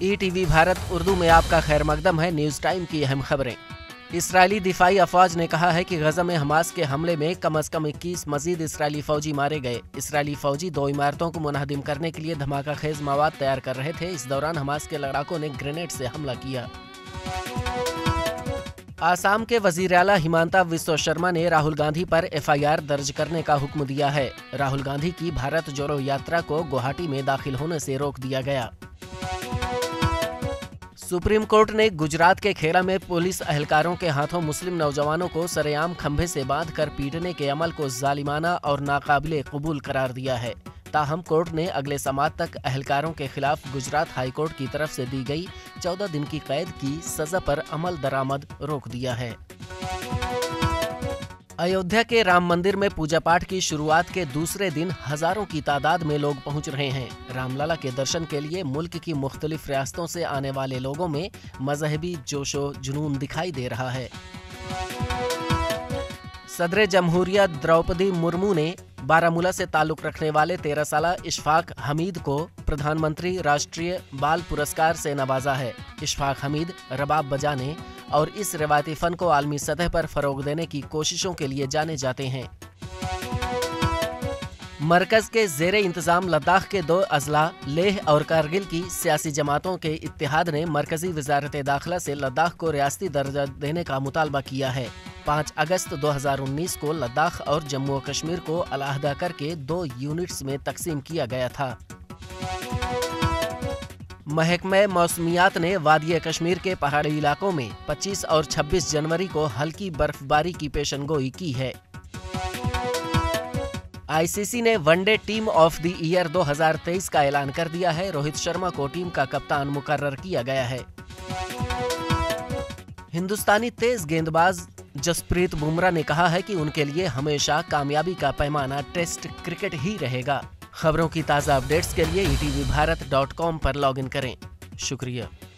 ETV Bharat Urdu में आपका खैर मकदम है। न्यूज़ टाइम की अहम खबरें। इसराइली दिफाई अफवाज ने कहा है कि गजा में हमास के हमले में कम से कम 21 मजीद इसराइली फौजी मारे गए। इसराइली फौजी 2 इमारतों को मुनहदिम करने के लिए धमाका खेज मवाद तैयार कर रहे थे। इस दौरान हमास के लड़ाकों ने ग्रेनेड से हमला किया। आसाम के वजीर आला हिमांता बिस्वा शर्मा ने राहुल गांधी पर FIR दर्ज करने का हुक्म दिया है। राहुल गांधी की भारत जोड़ो यात्रा को गुवाहाटी में दाखिल होने से रोक दिया गया। सुप्रीम कोर्ट ने गुजरात के खेड़ा में पुलिस एहलकारों के हाथों मुस्लिम नौजवानों को सरेआम खंभे से बांधकर पीटने के अमल को जालिमाना और नाकाबिले कबूल करार दिया है। ताहम कोर्ट ने अगले समाअत तक एहलकारों के खिलाफ गुजरात हाई कोर्ट की तरफ से दी गई 14 दिन की कैद की सजा पर अमल दरामद रोक दिया है। अयोध्या के राम मंदिर में पूजा पाठ की शुरुआत के दूसरे दिन हजारों की तादाद में लोग पहुंच रहे हैं। रामलला के दर्शन के लिए मुल्क की मुख्तलिफ रियासतों से आने वाले लोगों में मजहबी जोशो जुनून दिखाई दे रहा है। सदर जमहूरिया द्रौपदी मुर्मू ने बारामूला से ताल्लुक रखने वाले 13 साला इशफाक हमीद को प्रधानमंत्री राष्ट्रीय बाल पुरस्कार से नवाजा है। इशफाक हमीद रबाब बजाने और इस रवायती फन को आलमी सतह पर फरोग देने की कोशिशों के लिए जाने जाते हैं। मरकज के ज़ेरे इंतजाम लद्दाख के 2 अजला लेह और कारगिल की सियासी जमातों के इत्तेहाद ने मरकजी वजारत दाखिला से लद्दाख को रियासती दर्जा देने का मुतालबा किया है। 5 अगस्त 2019 को लद्दाख और जम्मू और कश्मीर को अलहदा करके 2 यूनिट्स में तकसीम किया गया था। महकमे मौसमियात ने वादिय कश्मीर के पहाड़ी इलाकों में 25 और 26 जनवरी को हल्की बर्फबारी की पेशनगोई की है। ICC ने one day team of the year 2023 का ऐलान कर दिया है। रोहित शर्मा को टीम का कप्तान मुकर्रर किया गया है। हिंदुस्तानी तेज गेंदबाज जसप्रीत बुमराह ने कहा है कि उनके लिए हमेशा कामयाबी का पैमाना टेस्ट क्रिकेट ही रहेगा। खबरों की ताज़ा अपडेट्स के लिए etvbharat.com पर लॉगिन करें। शुक्रिया।